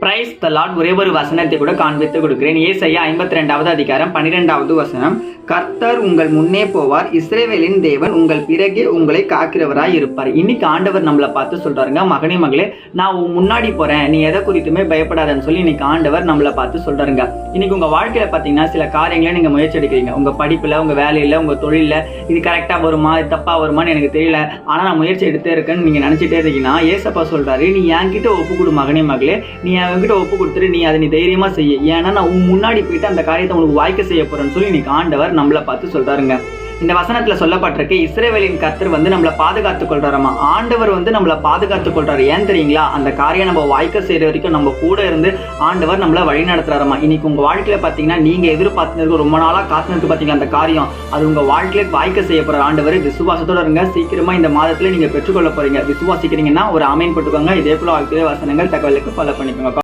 Praise the Lord. ஒரே ஒரு வசனத்தை கூட காண்பித்து கொடுக்கிறேன். ஏசாயா 52வது அதிகாரம் 12வது வசனம். கர்த்தர் உங்கள் முன்னே போவார், இஸ்ரவேலின் தேவன் உங்கள் பிறகே உங்களை காக்கிறவராய் இருப்பார். இன்னைக்கு ஆண்டவர் நம்மளை பார்த்து சொல்றாருங்க, மகனே மகளே, நான் முன்னாடி போறேன், நீ எதை குறித்துமே பயப்படாதன்னு சொல்லி இன்னைக்கு ஆண்டவர் நம்மளை பார்த்து சொல்றாருங்க. இன்னைக்கு உங்க வாழ்க்கையில பாத்தீங்கன்னா சில காரியங்களை நீங்க முயற்சி எடுக்கிறீங்க. உங்க படிப்புல, உங்க வேலையில, உங்க தொழில இது கரெக்டா வருமா, இது தப்பா வருமானு எனக்கு தெரியல, ஆனா நான் முயற்சி எடுத்தே இருக்கேன்னு நீங்க நினைச்சிட்டே இருக்கீங்கன்னா, ஏசப்பா சொல்றாரு, நீ என்கிட்ட ஒப்பு கொடு மகனே மகளே, நீ என்கிட்ட ஒப்பு கொடுத்துட்டு நீ அதை நீ தைரியமா செய்ய, ஏன்னா நான் முன்னாடி போயிட்டு அந்த காரியத்தை உங்களுக்கு வாய்க்க செய்ய போறேன்னு சொல்லி இன்னைக்கு ஆண்டவர் நம்மளை பார்த்து சொல்றாருங்க. இந்த வசனத்துல சொல்லப்பட்டிருக்கு, இஸ்ரவேலின் கர்த்தர் நம்மளை பாதுகாத்துக் கொள்றாராமா. ஆண்டவர் நம்மளை பாதுகாத்துக் கொள்றாரு. ஏன் தெரியுங்களா? அந்த காரியம் நம்ம வாய்க்க செய்யற வரைக்கும் நம்ம கூட இருந்து ஆண்டவர் நம்மளை வழி நடத்துறாராமா. இன்னைக்கு உங்க வாழ்க்கையில பாத்தீங்கன்னா நீங்க எதிர்பார்த்து ரொம்ப நாளா காத்துனது பாத்தீங்கன்னா அந்த காரியம் அது உங்க வாழ்க்கையில வாய்க்க செய்ய போற ஆண்டவர். விசுவாசத்தோட இருங்க, சீக்கிரமா இந்த மாதத்துல நீங்க பெற்றுக்கொள்ள போறீங்க. விசுவாசிக்கிறீங்கன்னா ஒரு ஆமீன் போட்டுக்கோங்க. இதே போல வாழ்க்கையில வசனங்கள் தகவலுக்கு ஃபாலோ பண்ணிக்கோங்க.